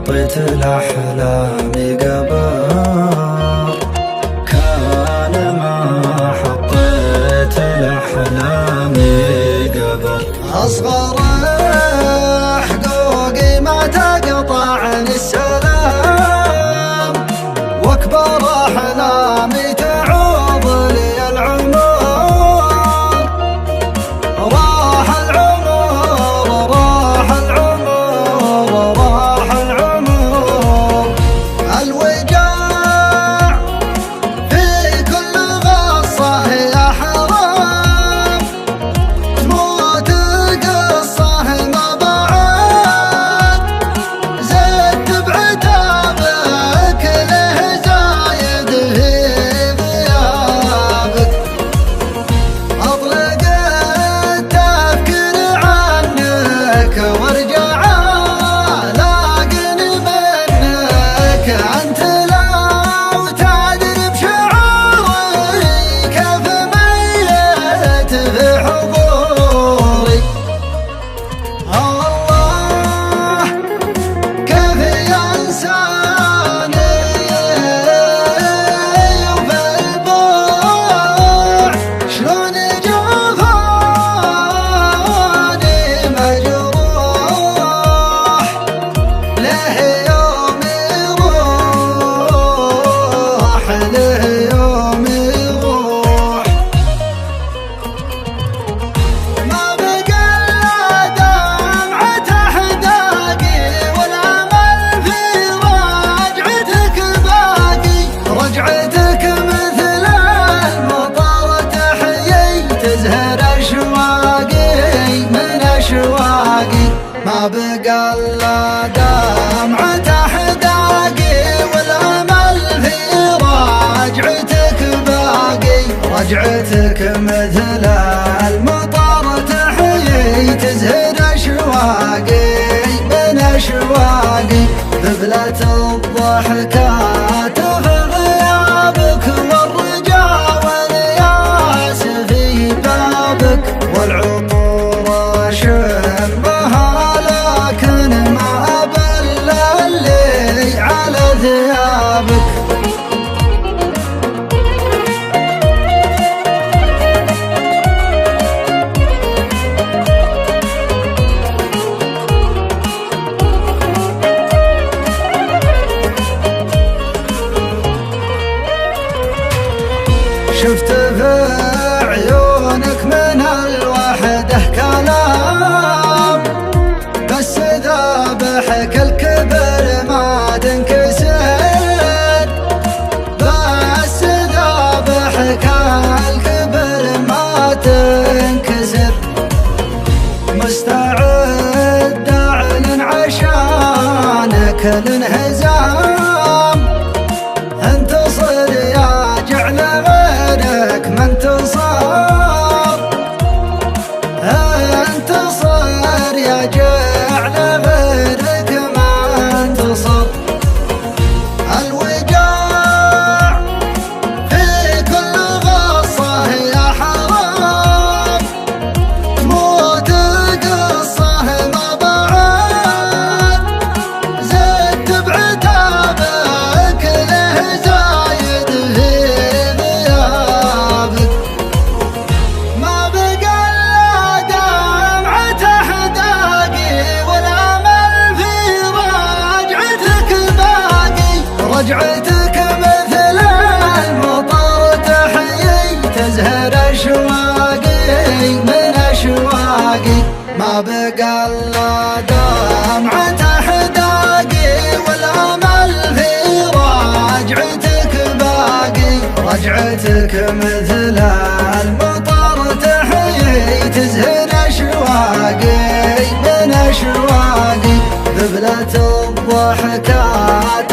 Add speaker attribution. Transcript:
Speaker 1: حطيت لأحلامي قبر، كان ما حطيت لأحلامي قبر. أصغر حقوقي ما تقطعني السلام، واكبر أحلامي تعوض لي العمر. راح العمر راح العمر راح العمر، الوجاع في كل غصة يا حرام، تموت قصة ما بعد، زدت بعتابك له زايد في غيابك. أطلق التفكير عنك وارجع لاقني منك، أنت لو تدري بشعوري كيف ميت في حضوري. الله كيف ينساني وفي البوع شلون جفاني مجروح، له يوم يروح له يوم يروح. ما بقى إلا دمعة أحداقي، والأمل في رجعتك باقي. رجعتك مثل المطر تحيي، تزهر أشواقي من أشواقي. ما بقى إلا دمعة أحداقي، والأمل في رجعتك باقي. رجعتك مثل المطر تحيي، تزهر أشواقي من أشواقي. ذبلت الضحكات في غيابك، والرجاء والياس في بابك. والعطور أشمها لكن ما أبل اللي على ثيابك. شفت في عيونك من الوحدة كلام، بس ذابحك الكبر ما تنكسر. بس ذابحك الكبر ما تنكسر. مستعد أعلن عشانك الانهزام، انتصر يا جعل غيرك ما انتصر. انتصر يا جعل غيرك ما انتصر. الوجاع في كل غصة يا حرام، تموت قصة ما بعد، زدت بعتابك له زايد في غيابك. ما بقى إلا دمعة أحداقي، والأمل في رجعتك باقي. رجعتك مثل المطر تحيي، تزهر أشواقي من أشواقي. ما بقى إلا دمعة أحداقي، والأمل في رجعتك باقي. رجعتك مثل المطر تحيي، تزهر أشواقي من أشواقي. ذبلت الضحكات